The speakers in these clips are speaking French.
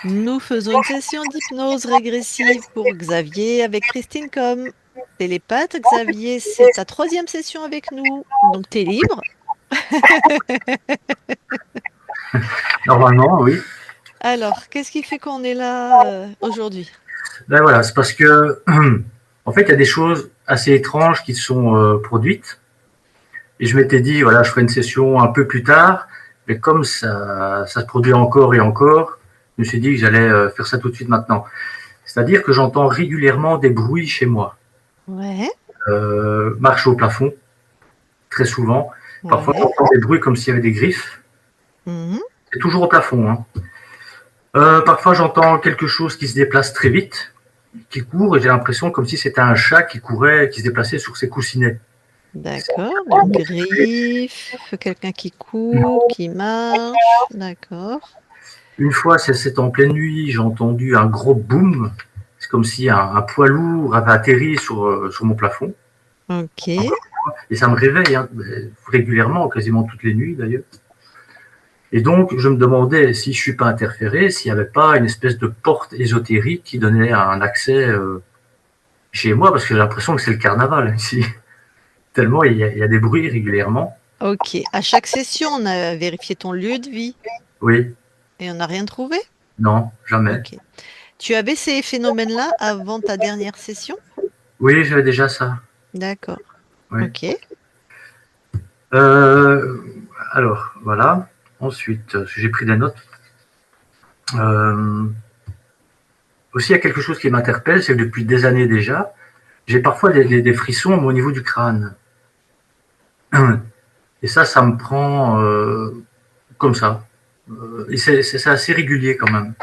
Nous faisons une session d'hypnose régressive pour Xavier avec Christine comme télépathe. Xavier, c'est ta troisième session avec nous, donc tu es libre. Normalement, oui. Alors, qu'est-ce qui fait qu'on est là aujourd'hui? Ben voilà, c'est parce que, en fait, il y a des choses assez étranges qui sont produites. Et je m'étais dit, voilà, je ferai une session un peu plus tard. Mais comme ça se produit encore et encore, je me suis dit que j'allais faire ça tout de suite maintenant. C'est-à-dire que j'entends régulièrement des bruits chez moi. Ouais, Marche au plafond, très souvent. Parfois, ouais. j'entends des bruits comme s'il y avait des griffes. Mhm. C'est toujours au plafond, hein. Parfois, j'entends quelque chose qui se déplace très vite, qui court, et j'ai l'impression comme si c'était un chat qui courait, qui se déplaçait sur ses coussinets. D'accord, donc griffe, quelqu'un qui court, qui marche, d'accord. Une fois, c'est en pleine nuit, j'ai entendu un gros boom. C'est comme si un poids lourd avait atterri sur mon plafond. Ok. Et ça me réveille, hein, régulièrement, quasiment toutes les nuits d'ailleurs. Et donc, je me demandais si je suis pas interféré, s'il n'y avait pas une espèce de porte ésotérique qui donnait un accès chez moi, parce que j'ai l'impression que c'est le carnaval ici. Tellement il y a des bruits régulièrement. Ok. À chaque session, on a vérifié ton lieu de vie Oui, et on n'a rien trouvé? non, jamais. Ok. Tu avais ces phénomènes-là avant ta dernière session? Oui, j'avais déjà ça. D'accord. Oui. Ok. Euh, alors, voilà. Ensuite, j'ai pris des notes. Euh, aussi, il y a quelque chose qui m'interpelle, c'est que depuis des années déjà, j'ai parfois des frissons au niveau du crâne. Et ça me prend comme ça. Et c'est assez régulier quand même.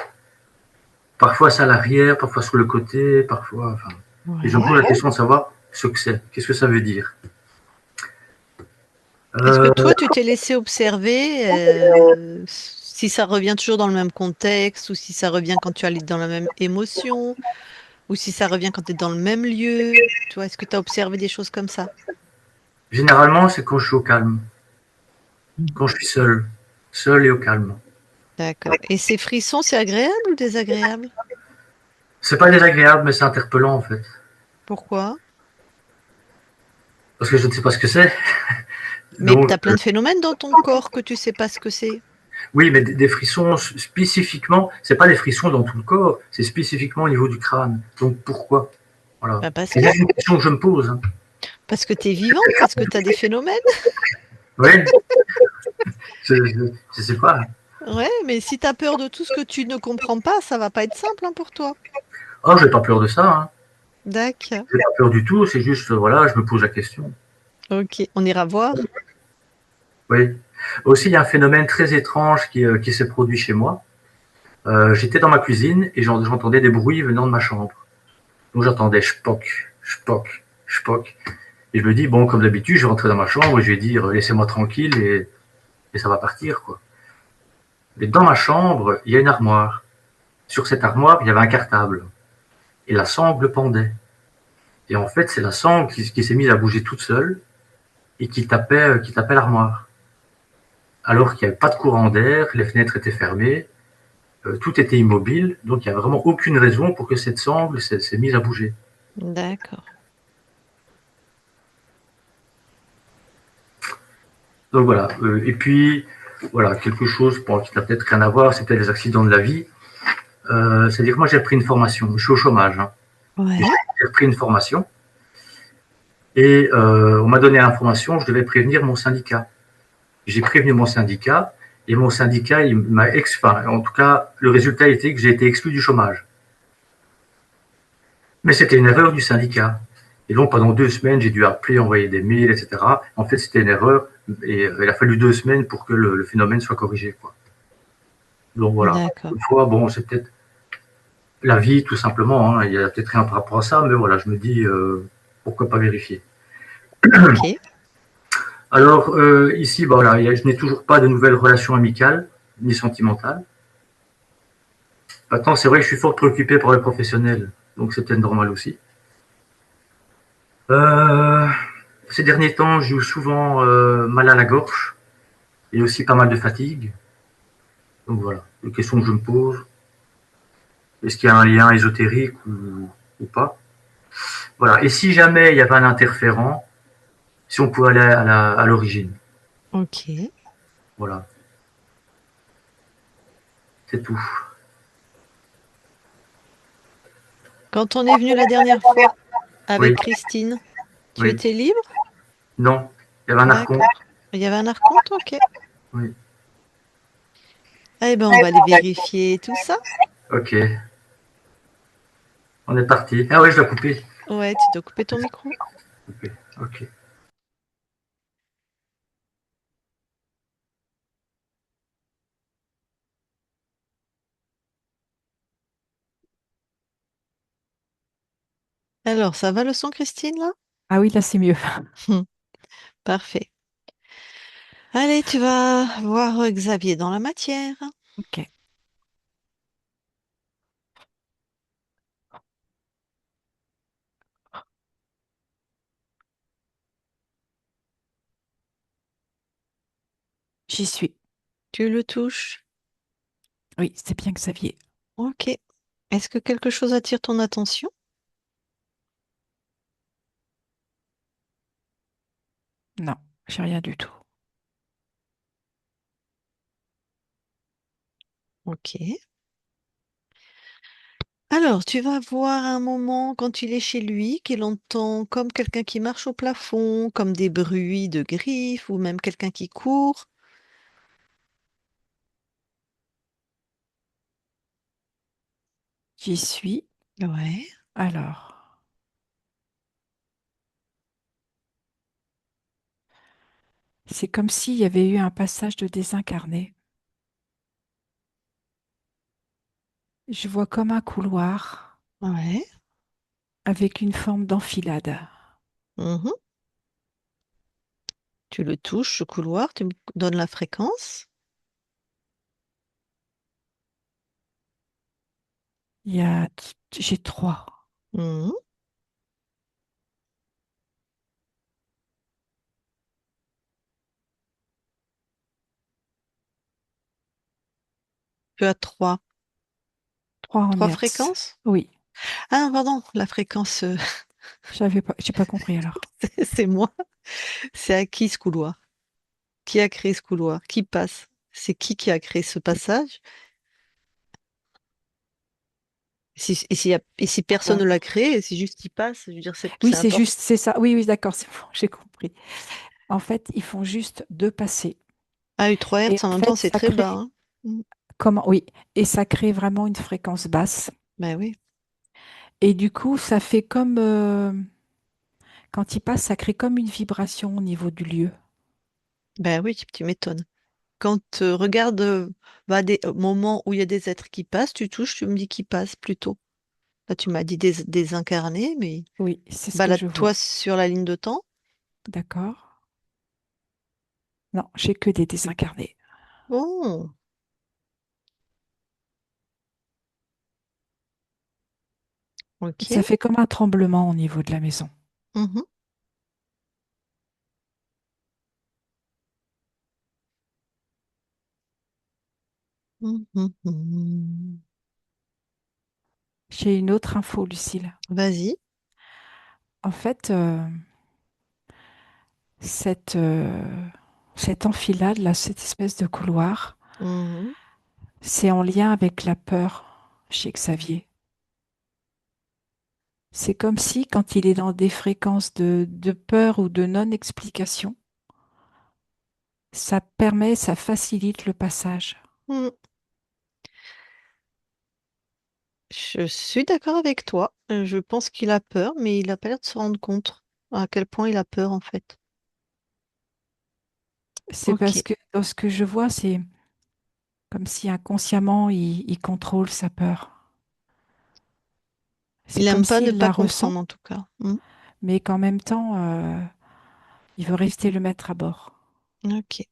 Parfois c'est à l'arrière, parfois sur le côté, parfois. Enfin, et je me Ouais. pose la question de savoir ce que c'est. Qu'est-ce que ça veut dire? Est-ce que euh, toi, tu t'es laissé observer si ça revient toujours dans le même contexte ou si ça revient quand tu es dans la même émotion ou si ça revient quand tu es dans le même lieu? Tu vois, est-ce que tu as observé des choses comme ça? Généralement, c'est quand je suis au calme, quand je suis seul, seul et au calme. D'accord. Et ces frissons, c'est agréable ou désagréable? C'est pas désagréable, mais c'est interpellant en fait. Pourquoi? Parce que je ne sais pas ce que c'est. Mais Donc, tu as plein de phénomènes dans ton corps que tu sais pas ce que c'est. oui, mais des frissons spécifiquement, c'est pas des frissons dans tout le corps, c'est spécifiquement au niveau du crâne. Donc pourquoi? Voilà. Bah, C'est juste une question que je me pose, hein. parce que tu es vivant, parce que tu as des phénomènes. Oui, je sais pas. Ouais, mais si tu as peur de tout ce que tu ne comprends pas, ça va pas être simple hein, pour toi. Oh, j'ai pas peur de ça, hein. D'accord. J'ai pas peur du tout, c'est juste, voilà, je me pose la question. Ok, on ira voir. Oui. Aussi, il y a un phénomène très étrange qui s'est produit chez moi. J'étais dans ma cuisine et j'entendais des bruits venant de ma chambre. Donc j'entendais chpoc, chpoc, chpoc. Et je me dis, bon, comme d'habitude, je vais rentrer dans ma chambre et je vais dire, laissez-moi tranquille et ça va partir, quoi. Mais dans ma chambre, il y a une armoire. Sur cette armoire, il y avait un cartable. Et la sangle pendait. Et en fait, c'est la sangle qui s'est mise à bouger toute seule et qui tapait l'armoire. Alors qu'il n'y avait pas de courant d'air, les fenêtres étaient fermées, tout était immobile, donc il n'y a vraiment aucune raison pour que cette sangle s'est mise à bouger. D'accord. Donc voilà. Et puis, voilà, quelque chose qui n'a peut-être rien à voir, c'est peut-être les accidents de la vie. C'est-à-dire que moi, j'ai repris une formation. Je suis au chômage, hein. Ouais. J'ai repris une formation et on m'a donné l'information, je devais prévenir mon syndicat. J'ai prévenu mon syndicat et mon syndicat, il m'a enfin, en tout cas, le résultat était que j'ai été exclu du chômage. Mais c'était une erreur du syndicat. Et donc, pendant 2 semaines, j'ai dû appeler, envoyer des mails, etc. En fait, c'était une erreur et il a fallu 2 semaines pour que le phénomène soit corrigé, quoi. Donc voilà. D'accord. Une fois, bon, c'est peut-être la vie, tout simplement, hein. Il y a peut-être rien par rapport à ça, mais voilà, je me dis, pourquoi pas vérifier. Ok. Alors, ici, bah, voilà, je n'ai toujours pas de nouvelles relations amicales ni sentimentales. Maintenant, c'est vrai que je suis fort préoccupé par le professionnel, donc c'est peut-être normal aussi. Euh, ces derniers temps, j'ai eu souvent mal à la gorge et aussi pas mal de fatigue. Donc voilà, les questions que je me pose. Est-ce qu'il y a un lien ésotérique ou pas? Voilà. Et si jamais il y avait un interférent, si on pouvait aller à l'origine. Ok. Voilà. C'est tout. Quand on est venu la dernière fois Oui, avec Christine, tu oui. étais libre? Non. Il y avait un archon. D'accord. Il y avait un archonte? Ok. Oui. Eh ben, on va aller vérifier tout ça. Ok. On est parti. Ah ouais, je dois couper. Ouais, tu dois couper ton micro. Ok. Ok. Alors, ça va le son, Christine, là? Ah oui, là c'est mieux. Parfait. Allez, tu vas voir Xavier dans la matière. Ok, j'y suis. Tu le touches. Oui, c'est bien Xavier. Ok. Est-ce que quelque chose attire ton attention? Non, j'ai rien du tout. Ok. Alors, tu vas voir un moment quand il est chez lui, qu'il entend comme quelqu'un qui marche au plafond, comme des bruits de griffes ou même quelqu'un qui court. J'y suis. Ouais, Alors, c'est comme s'il y avait eu un passage de désincarné. Je vois comme un couloir ouais. avec une forme d'enfilade. Mhm. Tu le touches, ce couloir, tu me donnes la fréquence. Il y a, j'ai trois. Mhm. Tu as Trois en trois hertz. fréquences? Oui, Ah non, pardon, la fréquence, j'ai pas compris alors. c'est moi. C'est à qui ce couloir? Qui a créé ce couloir? Qui passe? C'est qui a créé ce passage? Et si personne ne Euh, l'a créé, c'est juste qu'il passe, je veux dire, oui, c'est c'est important. juste, c'est ça. Oui, oui, d'accord, c'est bon, j'ai compris. En fait, ils font juste deux passés. Ah, eu 3 Et Hertz en en même temps, fait, c'est ça très bas, crée hein. Mm. comment? Oui, et ça crée vraiment une fréquence basse. Ben oui, Et du coup, ça fait comme quand il passe, ça crée comme une vibration au niveau du lieu. ben oui, tu m'étonnes. Quand regarde bah, des moments où il y a des êtres qui passent, tu touches, tu me dis qu'ils passent plutôt. Là, tu m'as dit des incarnés, mais Oui, c'est ce que je balade-toi vois. sur la ligne de temps. D'accord. Non, j'ai que des désincarnés. Bon, Ça ok. fait comme un tremblement au niveau de la maison. Mhm, mhm, mhm. J'ai une autre info, Lucille. Vas-y. En fait, cette, cette enfilade, là, cette espèce de couloir, Mhm. c'est en lien avec la peur chez Xavier. C'est comme si, quand il est dans des fréquences de peur ou de non-explication, ça permet, ça facilite le passage. Mm. Je suis d'accord avec toi. Je pense qu'il a peur, mais il n'a pas l'air de se rendre compte à quel point il a peur, en fait. C'est Ok. parce que dans ce que je vois, c'est comme si inconsciemment, il contrôle sa peur. C'est Il comme aime pas ne s'il pas la ressent, comprendre, en tout cas. Mm. mais qu'en même temps, il veut rester le maître à bord. Ok.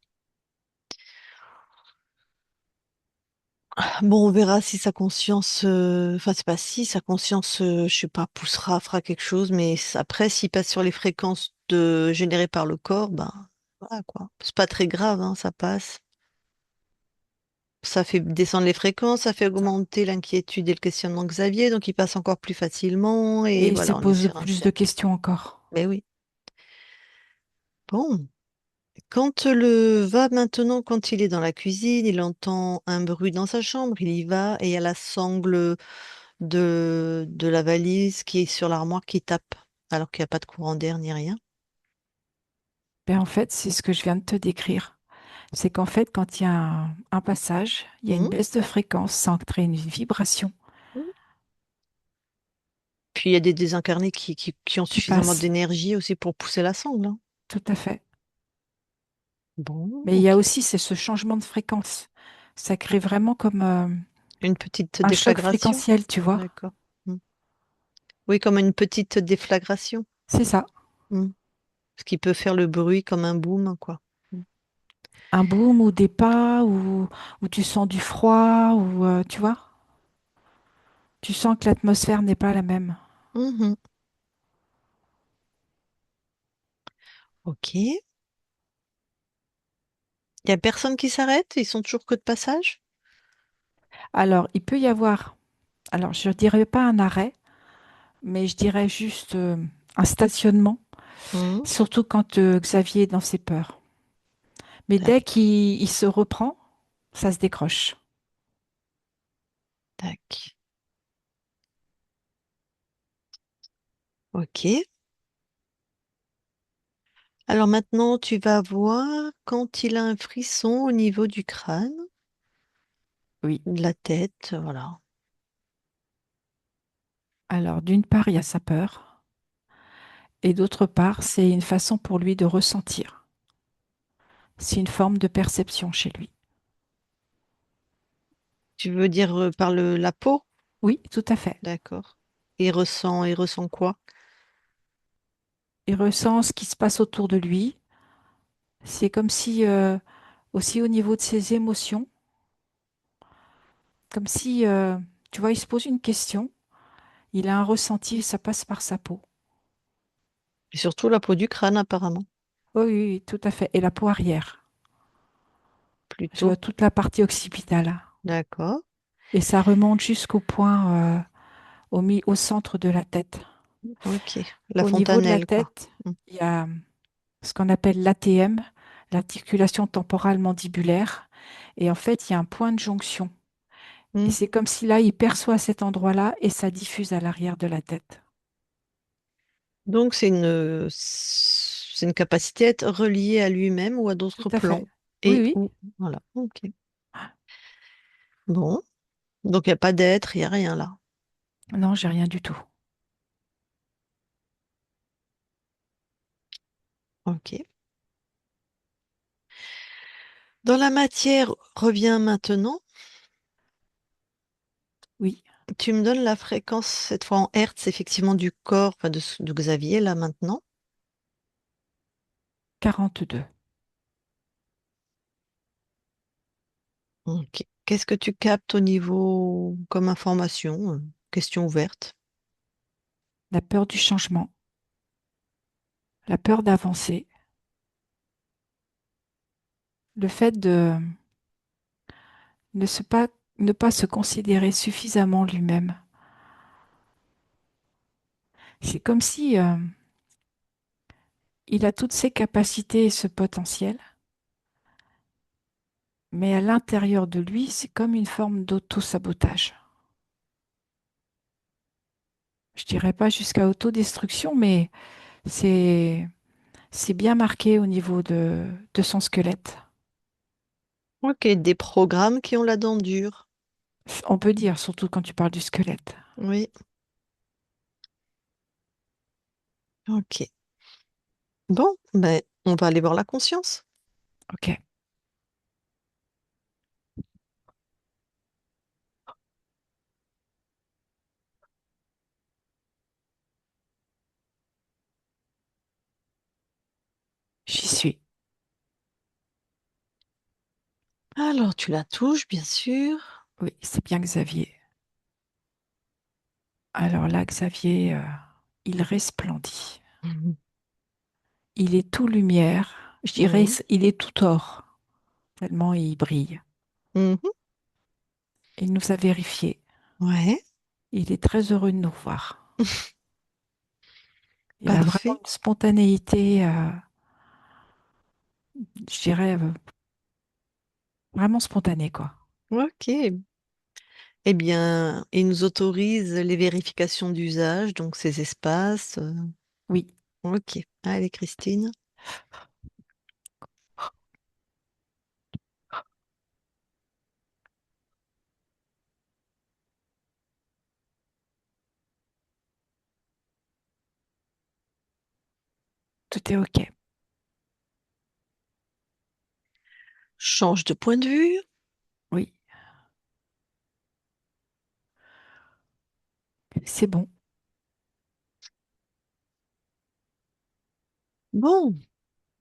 Bon, on verra si sa conscience, enfin c'est pas si sa conscience, je sais pas, poussera, fera quelque chose, mais après, s'il passe sur les fréquences générées par le corps, ben voilà quoi. C'est pas très grave, hein, ça passe. ça fait descendre les fréquences, ça fait augmenter l'inquiétude et le questionnement de Xavier, donc il passe encore plus facilement et Et il se voilà, on est pose sur un plus de cercle. questions encore. Mais oui. Bon. Quand le va maintenant, quand il est dans la cuisine, il entend un bruit dans sa chambre, il y va et il y a la sangle de la valise qui est sur l'armoire qui tape, alors qu'il n'y a pas de courant d'air ni rien. Ben, en fait, c'est ce que je viens de te décrire. C'est qu'en fait, quand il y a un passage, il y a une Mhm. baisse de fréquence, ça crée une vibration Puis il y a des désincarnés qui ont qui suffisamment passe. d'énergie aussi pour pousser la sangle, hein. Tout à fait. Bon, Mais il y a ok. aussi c'est ce changement de fréquence. Ça crée vraiment comme Une petite un choc déflagration. fréquentiel, tu vois. D'accord. Mm. Oui, comme une petite déflagration. C'est ça. Mm. Ce qui peut faire le bruit comme un boom, quoi. Mm. Un boom ou des pas ou tu sens du froid ou tu vois. Tu sens que l'atmosphère n'est pas la même. Mhm. Ok. Il y a personne qui s'arrête? Ils sont toujours que de passage? Alors, il peut y avoir, alors je dirais pas un arrêt, mais je dirais juste un stationnement, Mhm. surtout quand Xavier est dans ses peurs. Mais Tac, dès qu'il se reprend, ça se décroche. tac. Ok. Alors maintenant, tu vas voir quand il a un frisson au niveau du crâne, Oui. de la tête, voilà. Alors, d'une part, il y a sa peur, et d'autre part, c'est une façon pour lui de ressentir. C'est une forme de perception chez lui. Tu veux dire par la peau? Oui, tout à fait. D'accord. Il ressent quoi? Il ressent ce qui se passe autour de lui. C'est comme si, aussi au niveau de ses émotions, comme si, tu vois, il se pose une question, il a un ressenti et ça passe par sa peau. Et surtout la peau du crâne, apparemment. Oui, oui, oui, tout à fait. Et la peau arrière, je Plutôt. vois toute la partie occipitale. D'accord. Et ça remonte jusqu'au point, au centre de la tête. Ok. La Au niveau de la fontanelle, quoi. tête, Mm. il y a ce qu'on appelle l'ATM, l'articulation temporale mandibulaire. Et en fait, il y a un point de jonction. Et Mm. c'est comme si là, il perçoit cet endroit-là et ça diffuse à l'arrière de la tête. Donc c'est une capacité à être relié à lui-même ou à Tout d'autres à fait. plans. Oui, Et oui. ou voilà. Ok. Bon. Donc il n'y a pas d'être, il n'y a rien là. Non, j'ai rien du tout. Ok. Dans la matière, reviens maintenant. Oui, Tu me donnes la fréquence, cette fois en hertz, effectivement, du corps, enfin de Xavier, là maintenant. 42. Ok. Qu'est-ce que tu captes au niveau comme information? Question ouverte. La peur du changement, la peur d'avancer, le fait de ne se pas, ne pas se considérer suffisamment lui-même. C'est comme si il a toutes ses capacités et ce potentiel, mais à l'intérieur de lui, c'est comme une forme d'auto-sabotage. Je dirais pas jusqu'à autodestruction, mais c'est c'est bien marqué au niveau de son squelette. Ok, des programmes qui ont la dent dure. On peut dire, surtout quand tu parles du squelette. Oui, ok. Bon, ben, on va aller voir la conscience. Ok, j'y suis. Alors, tu la touches, bien sûr. Oui, c'est bien Xavier. Alors là, Xavier, il resplendit. Mhm. Il est tout lumière. Je dirais, Mhm. il est tout or, tellement il brille. Mhm. Il nous a vérifié. Ouais, Il est très heureux de nous revoir. Il a vraiment parfait. une spontanéité, je dirais, vraiment spontanée, quoi. Ok. Eh bien, il nous autorise les vérifications d'usage, donc ces espaces. Oui, Ok. Allez, Christine. tout est OK. Change de point de vue. Oui, c'est bon. Bon,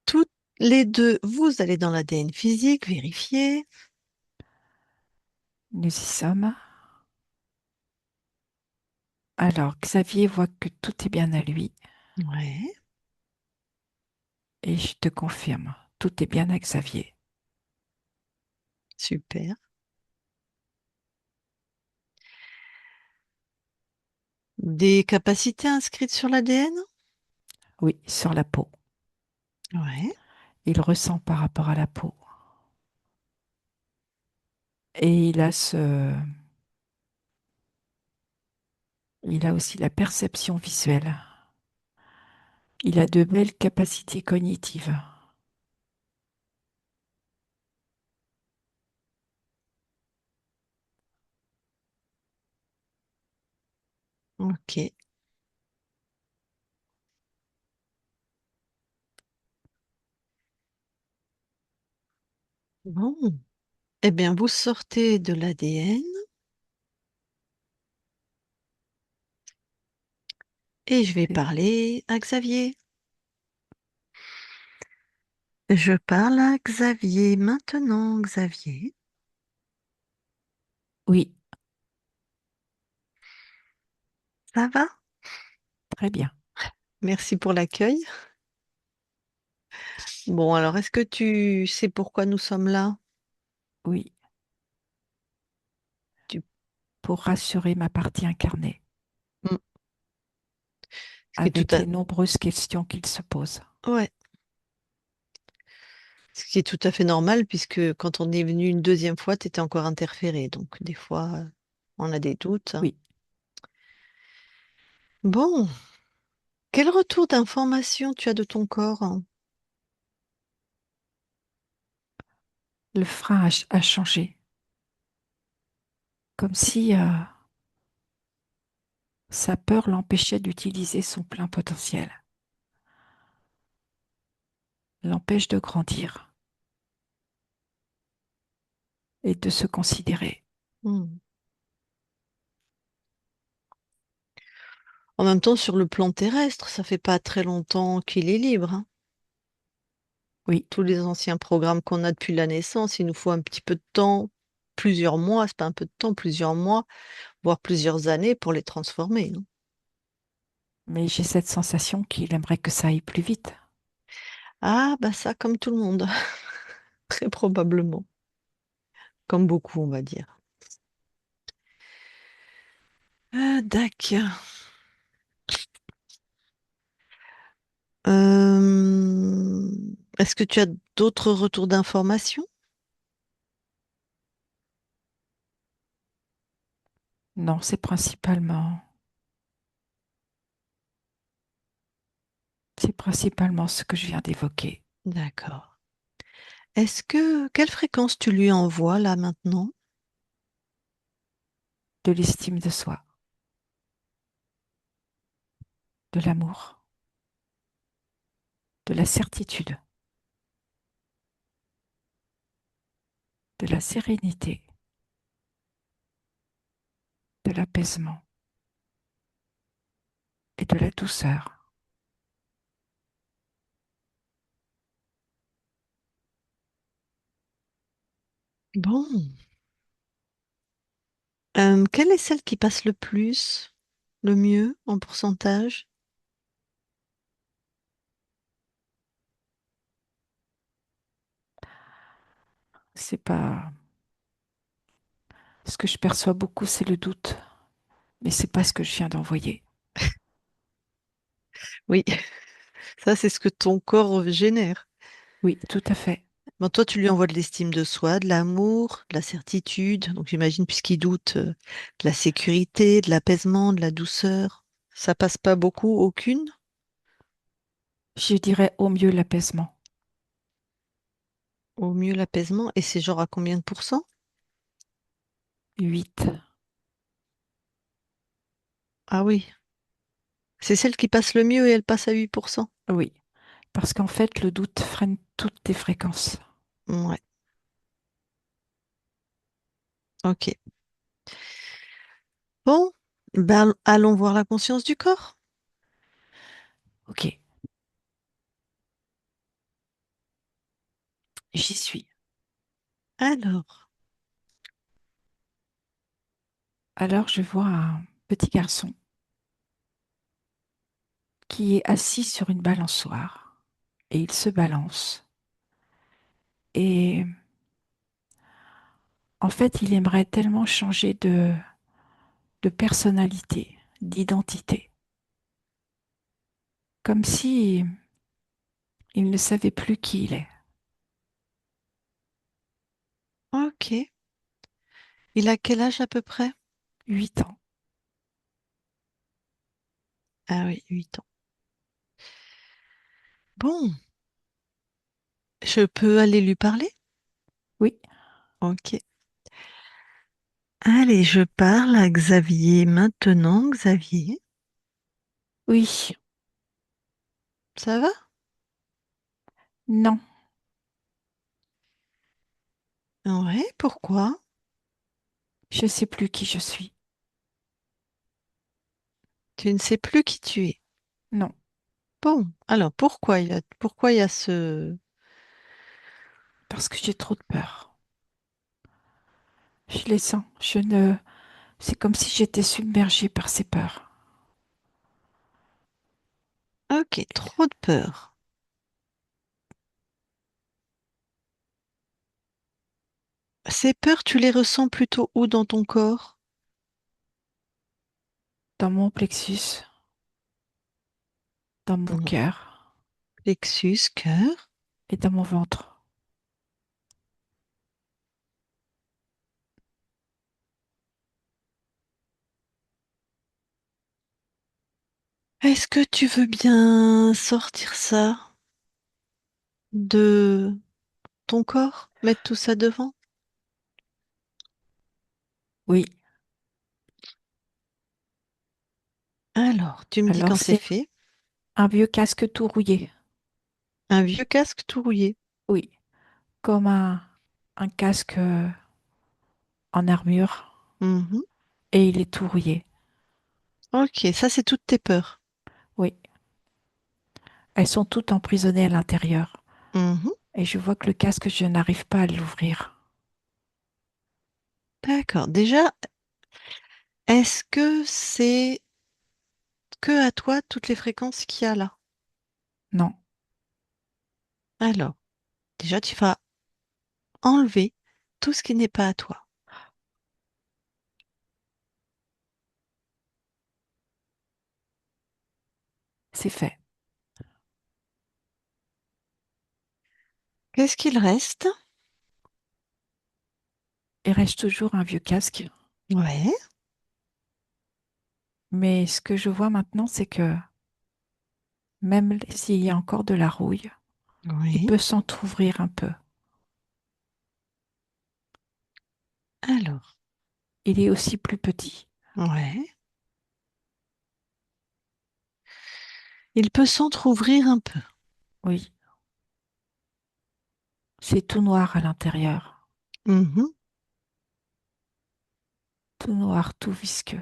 toutes les deux, vous allez dans l'ADN physique, vérifier. Nous y sommes. Alors, Xavier voit que tout est bien à lui Ouais, et je te confirme, tout est bien à Xavier. super. Des capacités inscrites sur l'ADN? Oui, sur la peau. Ouais, Il ressent par rapport à la peau. Et il a aussi la perception visuelle. Il a de belles capacités cognitives. ok. Bon, eh bien, vous sortez de l'ADN et je vais C'est- parler à Xavier. Je parle à Xavier maintenant, Xavier. Oui, Ça va? très bien. Merci pour l'accueil. Bon, alors, est-ce que tu sais pourquoi nous sommes là? Oui, Tu... pour rassurer ma partie incarnée Hmm. Ce qui est tout avec à... les nombreuses questions qu'il se pose. Ouais, ce qui est tout à fait normal puisque quand on est venu une deuxième fois, tu étais encore interféré. Donc, des fois, on a des doutes. Oui, Bon, quel retour d'information tu as de ton corps? le frein a changé, comme si sa peur l'empêchait d'utiliser son plein potentiel, l'empêche de grandir et de se considérer. Hmm. En même temps, sur le plan terrestre, ça fait pas très longtemps qu'il est libre, hein. Oui, Tous les anciens programmes qu'on a depuis la naissance, il nous faut un petit peu de temps, plusieurs mois, c'est pas un peu de temps, plusieurs mois, voire plusieurs années pour les transformer, hein. mais j'ai cette sensation qu'il aimerait que ça aille plus vite. Ah, bah ça, comme tout le monde, très probablement, comme beaucoup, on va dire. D'accord. Euh, Est-ce que tu as d'autres retours d'informations? Non, c'est principalement ce que je viens d'évoquer, D'accord. Quelle fréquence tu lui envoies là maintenant? de l'estime de soi, de l'amour, de la certitude, de la sérénité, de l'apaisement et de la douceur. Bon. Quelle est celle qui passe le plus, le mieux en pourcentage? C'est pas, Ce que je perçois beaucoup, c'est le doute. Mais c'est pas ce que je viens d'envoyer. Oui, ça c'est ce que ton corps génère. Oui, tout à fait. Bon, toi, tu lui envoies de l'estime de soi, de l'amour, de la certitude. Donc j'imagine, puisqu'il doute, de la sécurité, de l'apaisement, de la douceur. Ça passe pas beaucoup, aucune? Je dirais au mieux l'apaisement. Au mieux l'apaisement. Et c'est genre à combien de pourcents? 8. Ah oui. C'est celle qui passe le mieux et elle passe à 8%. Oui. Parce qu'en fait, le doute freine toutes tes fréquences. Ouais, ok. Bon, ben, allons voir la conscience du corps. Ok, j'y suis. Alors, Alors, je vois un petit garçon qui est assis sur une balançoire et il se balance. Et en fait, il aimerait tellement changer de personnalité, d'identité, comme si il ne savait plus qui il est. ok. Il a quel âge à peu près? 8 ans. Ah oui, 8 ans. Bon, je peux aller lui parler? Oui, Ok. Allez, je parle à Xavier maintenant. Xavier, oui, ça va? non, Ouais, pourquoi? je ne sais plus qui je suis. Tu ne sais plus qui tu es. Non, Bon, alors pourquoi il y a ce... parce que j'ai trop de peur. Je les sens. Je ne. C'est comme si j'étais submergée par ces peurs. Ok, trop de peur. Ces peurs, tu les ressens plutôt où dans ton corps? Dans mon plexus, dans mon Bon, cœur plexus, cœur. et dans mon ventre. Est-ce que tu veux bien sortir ça de ton corps? Mettre tout ça devant? Oui, Alors, tu me dis alors quand c'est c'est fait. un vieux casque tout rouillé. Un vieux casque tout rouillé. Oui, comme un casque en armure Mhm. et il est tout rouillé. Ok, ça c'est toutes tes peurs. Oui, elles sont toutes emprisonnées à l'intérieur. Mhm. Et je vois que le casque, je n'arrive pas à l'ouvrir. D'accord. Déjà, est-ce que c'est que à toi toutes les fréquences qu'il y a là? Non, Alors, déjà, tu vas enlever tout ce qui n'est pas à toi. c'est fait. Qu'est-ce qu'il reste? Il reste toujours un vieux casque. Ouais, Mais ce que je vois maintenant, c'est que même s'il y a encore de la rouille, il oui. peut s'entr'ouvrir un peu. Alors, Il est aussi plus petit. ouais. Il peut s'entr'ouvrir un peu. Oui, c'est tout noir à l'intérieur. Mhm. Tout noir, tout visqueux.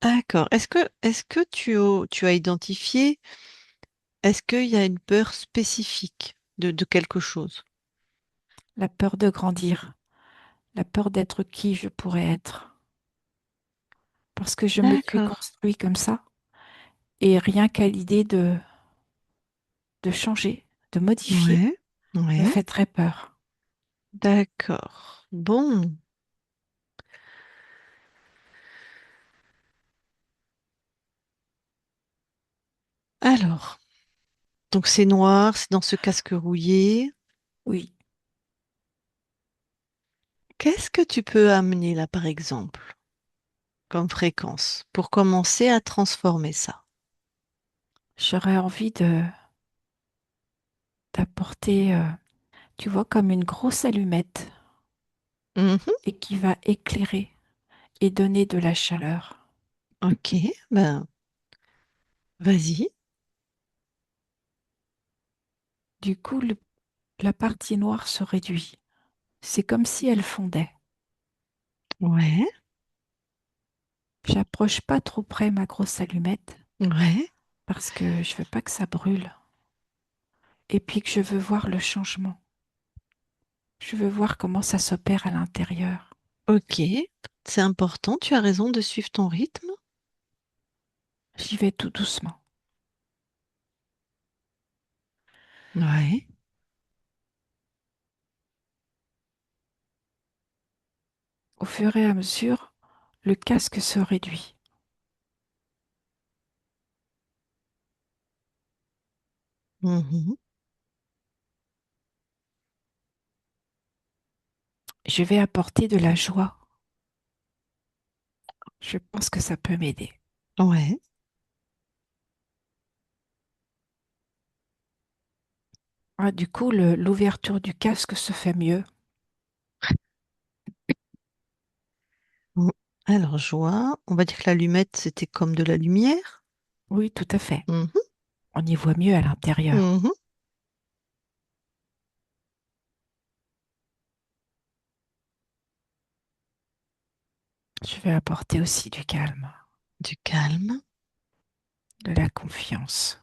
D'accord. Est-ce que tu as identifié, est-ce qu'il y a une peur spécifique de quelque chose? La peur de grandir, la peur d'être qui je pourrais être. Parce que je me suis D'accord. construit comme ça. Et rien qu'à l'idée de changer, de modifier, Ouais, me ouais. fait très peur. D'accord. Bon. Alors, donc c'est noir, c'est dans ce casque rouillé. Oui, Qu'est-ce que tu peux amener là, par exemple, comme fréquence, pour commencer à transformer ça? j'aurais envie de d'apporter, tu vois, comme une grosse allumette Mhm. et qui va éclairer et donner de la chaleur. Ok, ben vas-y. Du coup, la partie noire se réduit. C'est comme si elle fondait. Ouais, J'approche pas trop près ma grosse allumette ouais, parce que je veux pas que ça brûle et puis que je veux voir le changement. Je veux voir comment ça s'opère à l'intérieur. ok. C'est important, tu as raison de suivre ton rythme. J'y vais tout doucement. Ouais. Au fur et à mesure, le casque se réduit. Mhm. Je vais apporter de la joie. Je pense que ça peut m'aider. Ouais. Ah, du coup, l'ouverture du casque se fait mieux. Mm. Alors, joie, on va dire que l'allumette, c'était comme de la lumière. Oui, tout à fait. Mhm. On y voit mieux à l'intérieur. Mhm. Je vais apporter aussi du calme, Du calme. de la confiance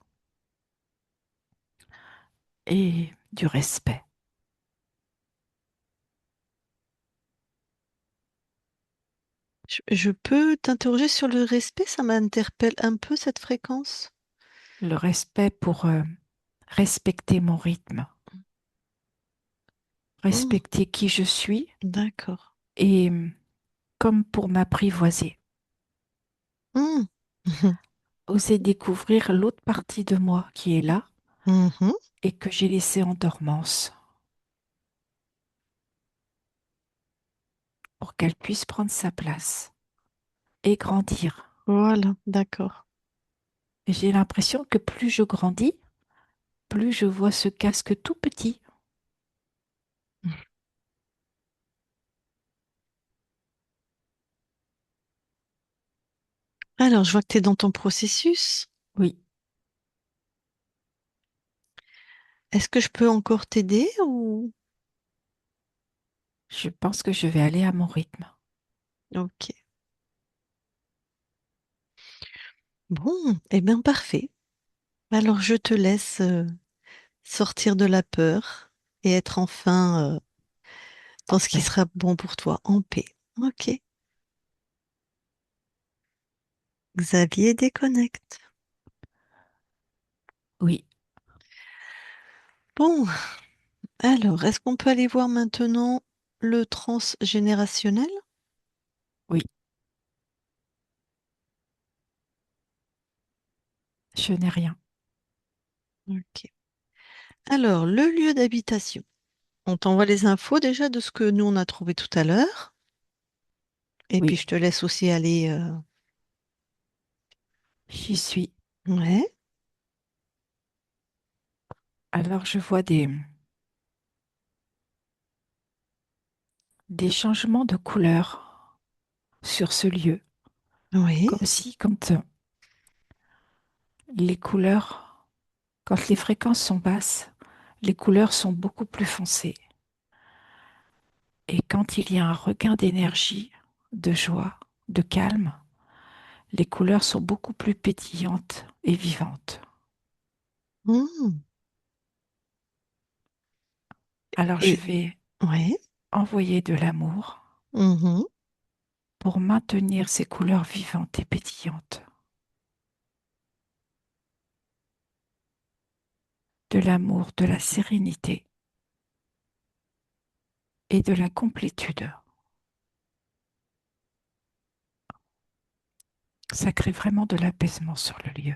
et du respect. Je peux t'interroger sur le respect, ça m'interpelle un peu cette fréquence. Le respect pour respecter mon rythme, Mm. respecter qui je suis D'accord. et comme pour m'apprivoiser, Mm. oser découvrir l'autre partie de moi qui est là Mhm. et que j'ai laissée en dormance pour qu'elle puisse prendre sa place et grandir. Voilà, d'accord. Et j'ai l'impression que plus je grandis, plus je vois ce casque tout petit. Alors, je vois que tu es dans ton processus. Oui, Est-ce que je peux encore t'aider ou... je pense que je vais aller à mon rythme. Ok. Bon, eh bien parfait. Alors, je te laisse sortir de la peur et être enfin dans En ce qui paix. sera bon pour toi, en paix. Ok. Xavier déconnecte. Oui, Bon, alors, est-ce qu'on peut aller voir maintenant le transgénérationnel? oui, je n'ai rien. Ok. Alors, le lieu d'habitation. On t'envoie les infos déjà de ce que nous on a trouvé tout à l'heure. Et puis Oui, je te laisse aussi aller. j'y suis. Ouais, Alors je vois des changements de couleur sur ce lieu, oui. comme si les couleurs, quand les fréquences sont basses, les couleurs sont beaucoup plus foncées. Et quand il y a un regain d'énergie, de joie, de calme, les couleurs sont beaucoup plus pétillantes et vivantes. Hmm. Alors je Et vais ouais. envoyer de l'amour Mhm. pour maintenir ces couleurs vivantes et pétillantes. De l'amour, de la sérénité et de la complétude. Ça crée vraiment de l'apaisement sur le lieu.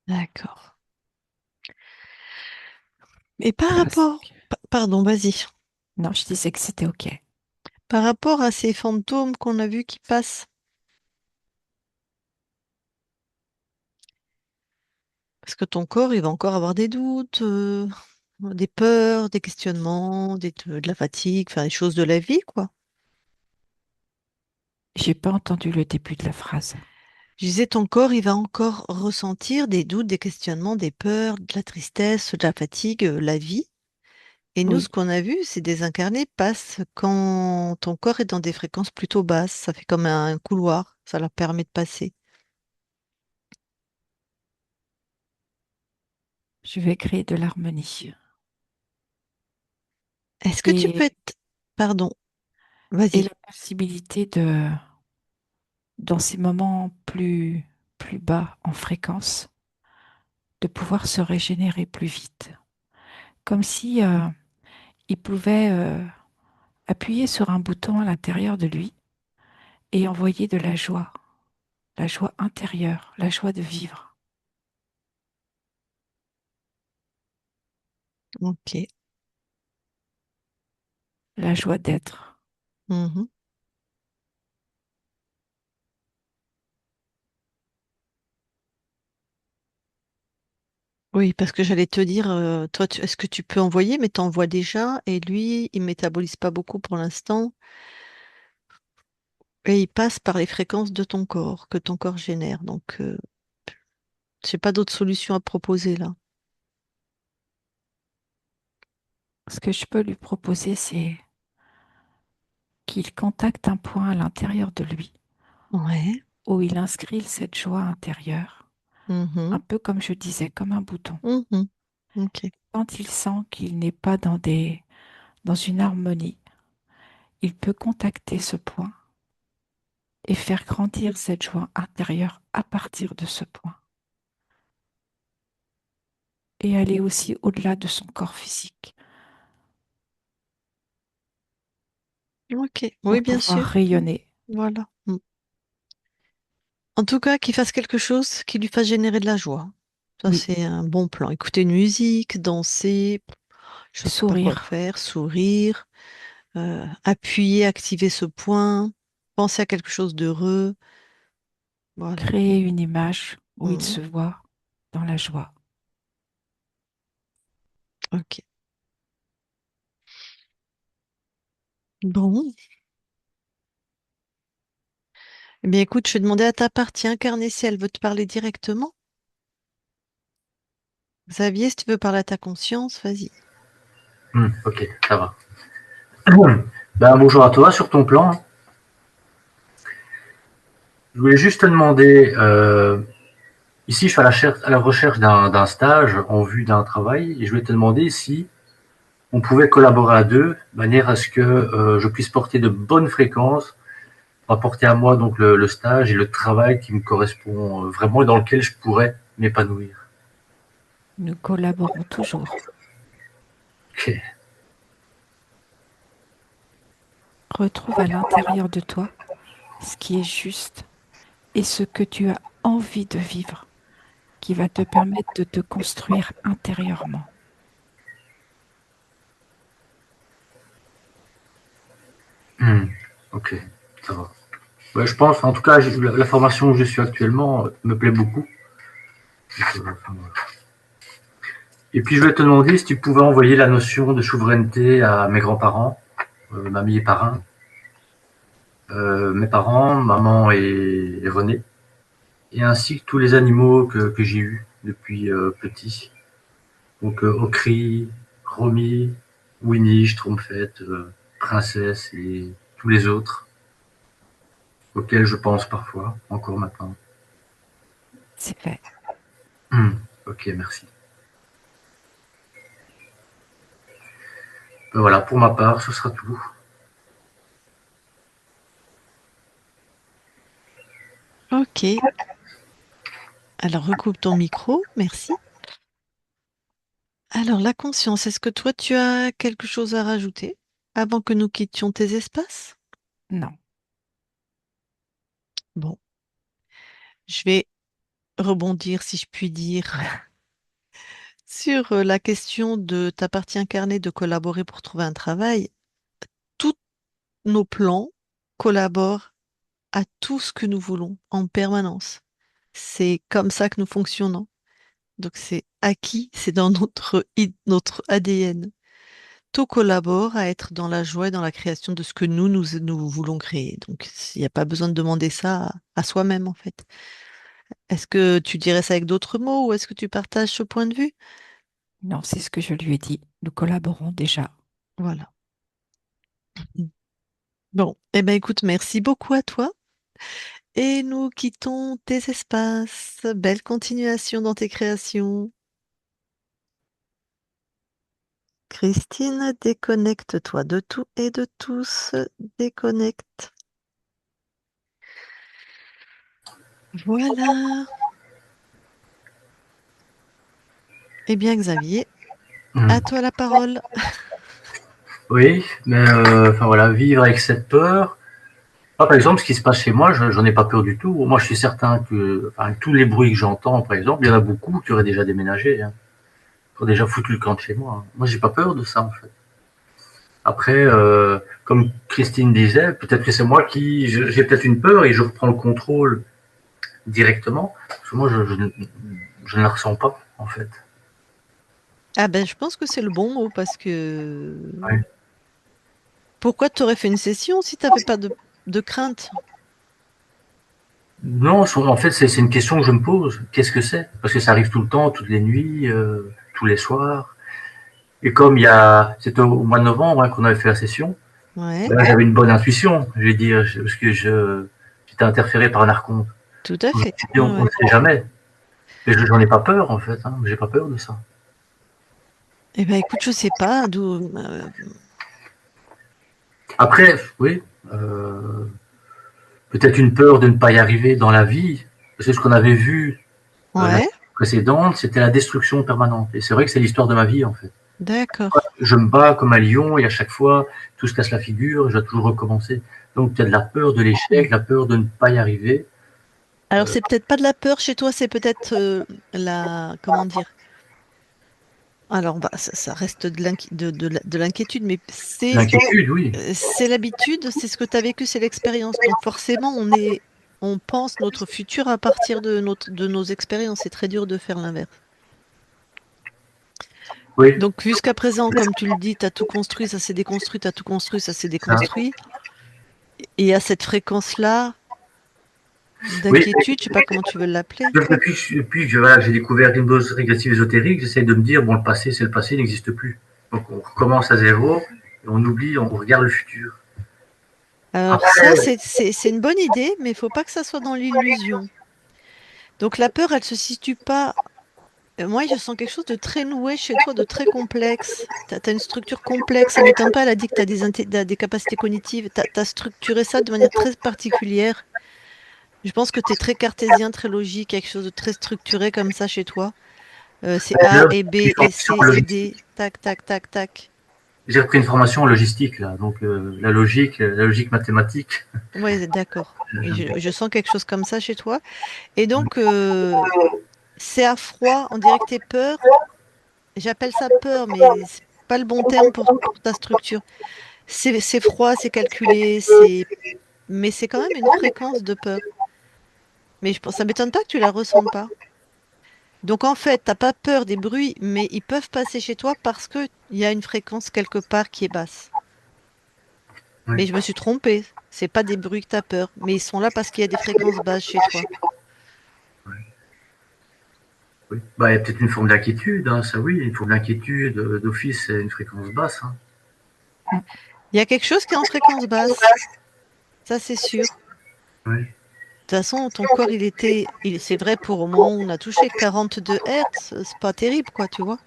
D'accord. Et par rapport, Presque. pardon, vas-y. Non, je disais que c'était OK. Par rapport à ces fantômes qu'on a vus qui passent, parce que ton corps, il va encore avoir des doutes, des peurs, des questionnements, de la fatigue, enfin des choses de la vie, quoi. J'ai pas entendu le début de la phrase. Je disais, ton corps, il va encore ressentir des doutes, des questionnements, des peurs, de la tristesse, de la fatigue, la vie. Et nous, ce Oui, qu'on a vu, c'est des incarnés passent quand ton corps est dans des fréquences plutôt basses. Ça fait comme un couloir, ça leur permet de passer. je vais créer de l'harmonie. Est-ce que tu peux Et, être... Pardon, et vas-y. la possibilité de, dans ces moments plus bas en fréquence, de pouvoir se régénérer plus vite. Comme si il pouvait appuyer sur un bouton à l'intérieur de lui et envoyer de la joie intérieure, la joie de vivre, Ok. la joie d'être. Mhm. Oui, parce que j'allais te dire, toi, est-ce que tu peux envoyer, mais t'envoies déjà, et lui, il métabolise pas beaucoup pour l'instant, et il passe par les fréquences de ton corps, que ton corps génère. Donc, j'ai pas d'autre solution à proposer là. Ce que je peux lui proposer, c'est qu'il contacte un point à l'intérieur de lui Ouais. où il inscrit cette joie intérieure, un Mhm. peu comme je disais, comme un bouton. Mhm. Ok. Quand il sent qu'il n'est pas dans une harmonie, il peut contacter ce point et faire grandir cette joie intérieure à partir de ce point et aller aussi au-delà de son corps physique Ok. Oui, pour bien pouvoir sûr. Mm. rayonner. Voilà. Mm. En tout cas, qu'il fasse quelque chose qui lui fasse générer de la joie. Ça, Oui, c'est un bon plan. Écouter une musique, danser, je ne sais pas quoi sourire, faire, sourire, appuyer, activer ce point, penser à quelque chose d'heureux. Voilà. créer une image où il Mm. se voit dans la joie. Ok. Bon. Eh bien, écoute, je vais demander à ta partie incarnée si elle veut te parler directement. Xavier, si tu veux parler à ta conscience, vas-y. Ok, ça va. Bonjour à toi sur ton plan. Je voulais juste te demander, ici je suis à la recherche d'un stage en vue d'un travail et je voulais te demander si on pouvait collaborer à deux, de manière à ce que je puisse porter de bonnes fréquences, rapporter à moi donc le stage et le travail qui me correspond vraiment et dans lequel je pourrais m'épanouir. Nous collaborons toujours. Ok. Retrouve à l'intérieur de toi ce qui est juste et ce que tu as envie de vivre qui va te permettre de te construire intérieurement. Hmm. Ok, ça va. Ouais, je pense, en tout cas, la formation où je suis actuellement me plaît beaucoup. Et puis je vais te demander si tu pouvais envoyer la notion de souveraineté à mes grands-parents, mamie et parrain, mes parents, maman et René, et ainsi que tous les animaux que j'ai eus depuis petit. Donc Okri, Romy, Winnie, Schtroumpfette, Princesse et tous les autres auxquels je pense parfois, encore maintenant. C'est fait. Ok, merci. Voilà, pour ma part, ce sera tout. Ok. Alors, recoupe ton micro. Merci. Alors, la conscience, est-ce que toi, tu as quelque chose à rajouter avant que nous quittions tes espaces? Non. Bon, je vais rebondir, si je puis dire, sur la question de ta partie incarnée de collaborer pour trouver un travail. Tous nos plans collaborent à tout ce que nous voulons en permanence. C'est comme ça que nous fonctionnons. Donc c'est acquis, c'est dans notre ADN. Tout collabore à être dans la joie et dans la création de ce que nous voulons créer. Donc il n'y a pas besoin de demander ça à soi-même, en fait. Est-ce que tu dirais ça avec d'autres mots ou est-ce que tu partages ce point de vue? Non, c'est ce que je lui ai dit. Nous collaborons déjà. Voilà. Bon, eh ben écoute, merci beaucoup à toi. Et nous quittons tes espaces. Belle continuation dans tes créations. Christine, déconnecte-toi de tout et de tous. Déconnecte. Voilà. Eh bien, Xavier, à toi la parole. Oui, mais enfin voilà, vivre avec cette peur. Moi, par exemple, ce qui se passe chez moi, j'en ai pas peur du tout. Moi, je suis certain que, enfin, tous les bruits que j'entends, par exemple, il y en a beaucoup qui auraient déjà déménagé, hein, qui auraient déjà foutu le camp de chez moi. Moi, j'ai pas peur de ça, en fait. Après, comme Christine disait, peut-être que c'est moi qui, j'ai peut-être une peur et je reprends le contrôle directement. Parce que moi, je ne la ressens pas, en fait. Ah ben, je pense que c'est le bon mot parce que Ouais. pourquoi tu aurais fait une session si tu n'avais pas de crainte? Non, en fait, c'est une question que je me pose. Qu'est-ce que c'est? Parce que ça arrive tout le temps, toutes les nuits, tous les soirs. Et comme c'était au mois de novembre hein, qu'on avait fait la session, Ouais, ben, j'avais une bonne intuition, je vais dire, parce que j'étais interféré par un archonte. tout à fait. Et Ouais, on ne ouais. sait jamais. Et j'en ai pas peur, en fait. Hein. J'ai pas peur de ça. Eh ben, écoute, je sais pas d'où. Après, oui, euh, peut-être une peur de ne pas y arriver dans la vie. C'est ce qu'on avait vu la Ouais, précédente, c'était la destruction permanente. Et c'est vrai que c'est l'histoire de ma vie, en fait. d'accord. Je me bats comme un lion et à chaque fois, tout se casse la figure et je dois toujours recommencer. Donc, il y a de la peur de l'échec, la peur de ne pas y arriver. Alors, c'est peut-être pas de la peur chez toi, c'est peut-être la. Comment dire? Alors, bah, ça reste de l'inquiétude, mais L'inquiétude, oui. c'est l'habitude, c'est ce que tu as vécu, c'est l'expérience. Donc, forcément, on pense notre futur à partir de nos expériences. C'est très dur de faire l'inverse. Oui, Donc, jusqu'à présent, comme tu le dis, tu as tout construit, ça s'est déconstruit, tu as tout construit, ça s'est ça. déconstruit. Et à cette fréquence-là Oui, d'inquiétude, je sais pas comment tu veux l'appeler. depuis que voilà, j'ai découvert l'hypnose régressive ésotérique, j'essaie de me dire, bon, le passé, c'est le passé, il n'existe plus. Donc, on recommence à zéro et on oublie, on regarde le futur. Alors ça, Après, c'est une bonne idée, mais il faut pas que ça soit dans l'illusion. Donc la peur, elle se situe pas. Moi, je sens quelque chose de très noué chez toi, de très complexe. Tu as, une structure complexe. Ça m'étonne pas, elle a dit que tu as t'as des capacités cognitives. Tu as structuré ça de manière très particulière. Je pense que tu es très cartésien, très logique, quelque chose de très structuré comme ça chez toi. C'est A d'ailleurs, et B j'ai et formation C en et logistique. D. Tac, tac, tac, tac. J'ai repris une formation en logistique, là. Donc, la logique mathématique, Ouais, d'accord. Et j'aime bien. je sens quelque chose comme ça chez toi. Et donc, c'est à froid, on dirait que t'es peur. J'appelle ça peur, mais c'est pas le bon terme pour ta structure. C'est froid, c'est calculé, mais c'est quand même une fréquence de peur. Mais ça m'étonne pas que tu la ressentes pas. Donc en fait, t'as pas peur des bruits, mais ils peuvent passer chez toi parce que il y a une fréquence quelque part qui est basse. Oui. Mais je me suis trompée. C'est pas des bruits que t'as peur, mais ils sont là parce qu'il y a des fréquences basses chez toi. Oui. Bah, il y a peut-être une forme d'inquiétude, hein, ça oui, une forme d'inquiétude d'office, c'est une fréquence basse. Hein. Mm. Il y a quelque chose qui est en fréquence basse, ça c'est sûr. Oui. De toute façon, ton corps, c'est vrai pour au moment où on a touché 42 Hertz, c'est pas terrible, quoi, tu vois.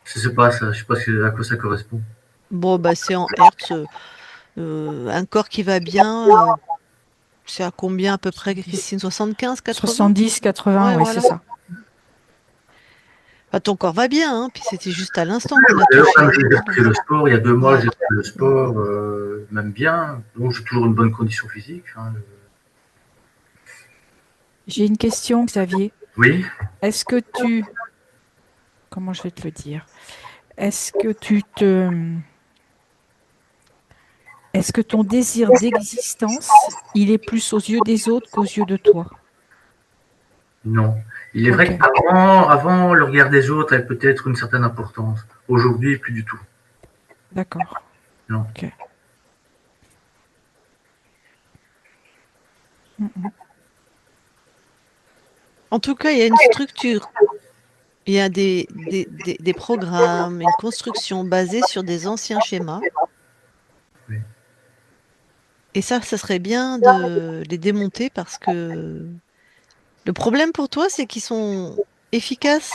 Je sais pas ça, je sais pas à quoi ça correspond. Bon, bah, c'est en Hertz, un corps qui va bien, c'est à combien à peu près, 70, Christine? 75, 80? 70, 80, Ouais, oui, c'est voilà. ça. Bah, ton corps va bien, hein, puis c'était juste à l'instant qu'on a D'ailleurs, comme touché, donc j'ai voilà. repris le sport, il y a 2 mois, Ouais. j'ai repris le sport, même bien, donc j'ai toujours une bonne condition physique. Hein. J'ai une question, Xavier. Oui. Est-ce que tu, comment je vais te le dire? Est-ce que tu te, est-ce que ton désir d'existence, il est plus aux yeux des autres qu'aux yeux de toi? Non. Il est Ok, vrai qu'avant, le regard des autres avait peut-être une certaine importance. Aujourd'hui, plus du tout. d'accord. Non. Ok. Mhm. En tout cas, il y a une structure, il y a des programmes, une construction basée sur des anciens schémas. Oui. Et ça serait bien de les démonter parce que le problème pour toi, c'est qu'ils sont efficaces.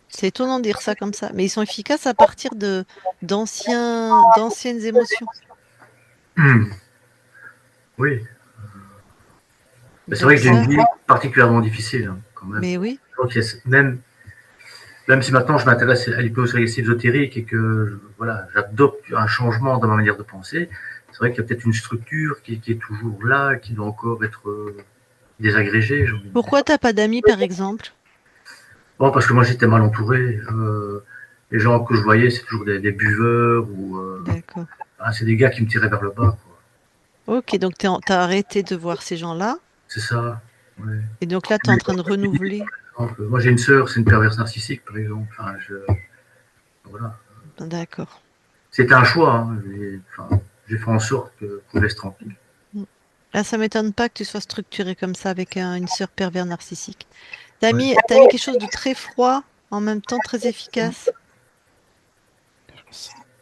C'est étonnant de dire ça comme ça, mais ils sont efficaces à partir d'anciennes émotions. Oui. Mais c'est vrai Donc que j'ai une ça, vie particulièrement difficile, hein, quand même. mais oui. Donc, même si maintenant je m'intéresse à l'hypnose régressive ésotérique et que voilà, j'adopte un changement dans ma manière de penser, c'est vrai qu'il y a peut-être une structure qui est toujours là, qui doit encore être désagrégée, j'ai envie de dire. Pourquoi t'as pas d'amis, par exemple? Bon, parce que moi j'étais mal entouré. Les gens que je voyais, c'est toujours des buveurs ou D'accord. c'est des gars qui me tiraient vers le bas, quoi. Ok, donc t'as arrêté de voir ces gens-là, C'est ça. Ouais. et donc là, t'es en train de renouveler. Moi j'ai une sœur, c'est une perverse narcissique, par exemple. Voilà. D'accord. C'était un choix. Hein. J'ai fait en sorte qu'on me laisse tranquille. Mm. Là, ça m'étonne pas que tu sois structuré comme ça avec une sœur pervers narcissique. Ouais. T'as mis quelque chose de très froid, en même temps très efficace.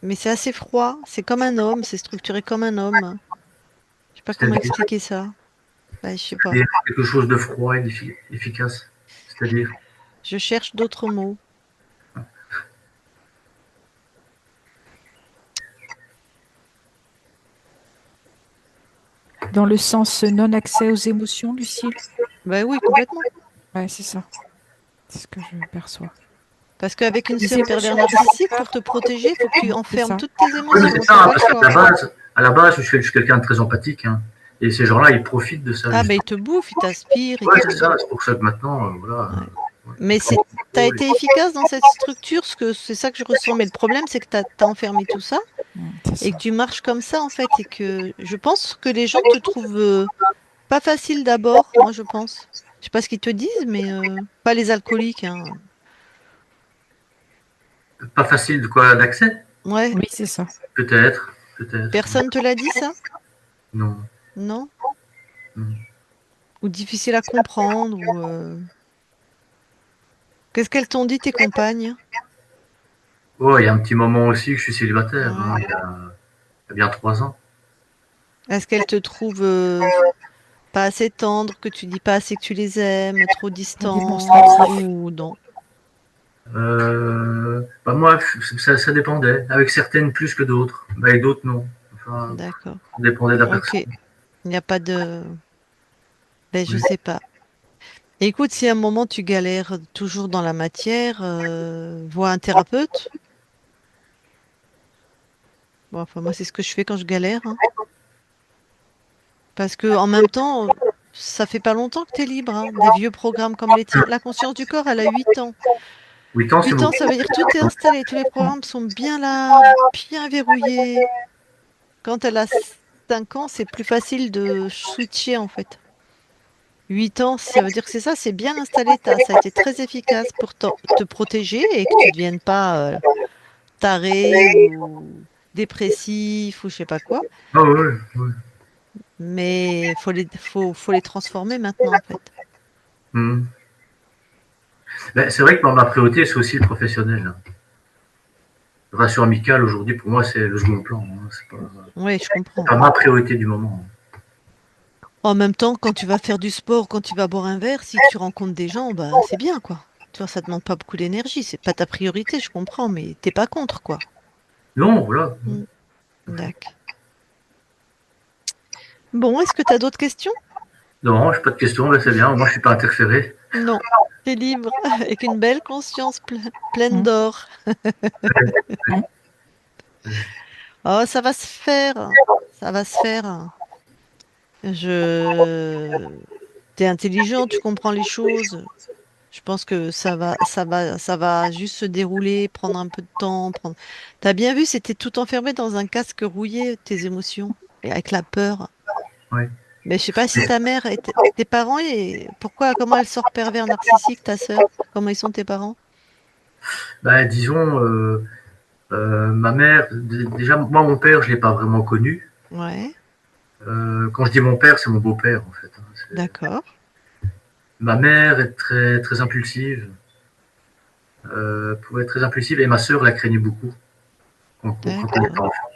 Mais c'est assez froid, c'est comme un homme, c'est structuré comme un homme. Je sais pas comment C'est-à-dire expliquer ça. Bah, je sais pas. quelque chose de froid et efficace. C'est-à-dire, Je cherche d'autres mots. Dans le sens non-accès aux émotions, Lucille? Bah oui, complètement. Ouais, c'est ça. C'est ce que je perçois. Parce qu'avec une Les sœur pervers émotions qui font narcissique, pour peur. te protéger, il faut que tu C'est enfermes ça. toutes tes oui, mais c'est émotions. ça, T'as hein, pas le parce choix. à la base, je suis quelqu'un de très empathique, hein, et ces gens-là, ils profitent de ça, Ah, ben justement. il te bouffe, il t'aspire, il Ouais, c'est te. ça, c'est pour ça que maintenant, voilà, Ouais. ouais, Mais ils prennent c'est, le t'as contrôle. été efficace dans cette structure, ce que c'est ça que je ressens. Mais le problème, c'est que t'as enfermé tout ça C'est et que ça. tu marches comme ça en fait, et que je pense que les gens te trouvent pas facile d'abord. Moi, je pense. Je sais pas ce qu'ils te disent, mais pas les alcooliques, hein. Pas facile de quoi d'accès, Ouais. Oui, c'est ça. peut-être, peut-être. Personne te l'a dit ça? Non, Non? non. Ou difficile à comprendre ou qu'est-ce qu'elles t'ont dit tes compagnes? Oh, il y a un petit moment aussi que je suis célibataire, hein, Ouais. il y a bien 3 ans. Est-ce qu'elles te trouvent pas assez tendre, que tu dis pas assez que tu les aimes, trop Pas distant démonstratif. ou non? Bah moi, ça dépendait. Avec certaines plus que d'autres. Bah, avec d'autres, non. Enfin, D'accord. ça dépendait de la Ok. personne. Il n'y a pas de. Ben, je sais pas. Écoute, si à un moment tu galères toujours dans la matière, vois un thérapeute. Bon, enfin, moi, c'est ce que je fais quand je galère, hein. Parce que en même temps, ça fait pas longtemps que tu es libre, hein. Des vieux programmes comme les tiens. La conscience du corps, elle a 8 ans. 8 ans, c'est 8 ans, beaucoup. ça veut dire tout est installé. Tous les programmes sont bien là, bien verrouillés. Quand elle a 5 ans, c'est plus facile de switcher, en fait. 8 ans, ça veut dire que c'est ça, c'est bien installé. Ça a été très efficace pour te protéger et que tu ne deviennes pas taré ou dépressif ou je sais pas quoi. Ah ouais, ouais. Mais faut les transformer maintenant, en fait. Mhm. Ben, c'est vrai que ma priorité, c'est aussi le professionnel, hein. Le ratio amical, aujourd'hui, pour moi, c'est le second plan, hein. Oui, je C'est comprends. pas ma priorité du moment, hein. En même temps, quand tu vas faire du sport, quand tu vas boire un verre, si tu rencontres des gens, bah c'est bien, quoi. Tu vois, ça demande pas beaucoup d'énergie. C'est pas ta priorité, je comprends, mais t'es pas contre, quoi. Non, voilà. Mm. D'accord. Bon, est-ce que tu as d'autres questions? Non, j'ai pas de questions, ben, c'est bien. Moi, je suis pas interféré. Non. T'es libre, avec une belle conscience pleine Mm. d'or. Mm. Oh, ça va se faire. Ça va se faire. Je... T'es intelligent, tu comprends les choses. Je pense que ça va juste se dérouler, prendre un peu de temps. T'as bien vu, c'était tout enfermé dans un casque rouillé, tes émotions, et avec la peur. Ouais. Mais je sais pas si Mais, ta mère et tes parents, et comment elle sort pervers narcissique, ta sœur? Comment ils sont tes parents? bah, disons, ma mère, déjà, moi, mon père, je l'ai pas vraiment connu. Ouais, Quand je dis mon père, c'est mon beau-père, en fait, hein. d'accord, Ma mère est très, très impulsive, pouvait être très impulsive, et ma sœur la craignait beaucoup quand elle était d'accord, enfant.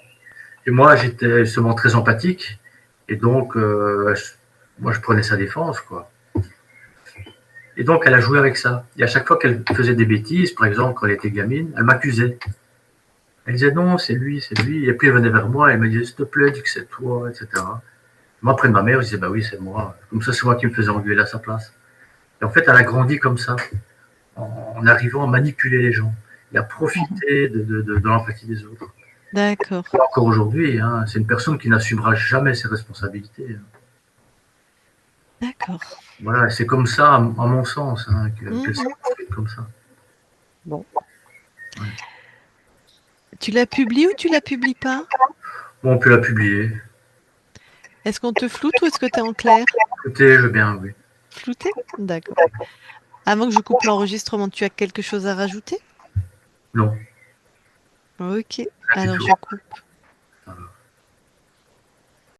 Et moi, j'étais justement très empathique, et donc, moi, je prenais sa défense, quoi. Et donc, elle a joué avec ça. Et à chaque fois qu'elle faisait des bêtises, par exemple, quand elle était gamine, elle m'accusait. Elle disait non, c'est lui, c'est lui. Et puis elle venait vers moi, elle me disait s'il te plaît, dis que c'est toi, etc. Moi, près de ma mère, je disais bah oui, c'est moi. Comme ça, c'est moi qui me faisais engueuler à sa place. Et en fait, elle a grandi comme ça, en arrivant à manipuler les gens et à Mhm. profiter de l'empathie des autres. d'accord, Et encore aujourd'hui, hein, c'est une personne qui n'assumera jamais ses responsabilités, hein. d'accord. Voilà, c'est comme ça, à mon sens, hein, qu'elle s'est Mhm. construite comme ça. Bon. Ouais. Tu la publies ou tu la publies pas? Bon, on peut la publier. Est-ce qu'on te floute ou est-ce que tu es en clair? Écoutez, je veux bien, oui. Flouté? D'accord. Avant que je coupe l'enregistrement, tu as quelque chose à rajouter? Non, Ok, rien du alors tout. je coupe.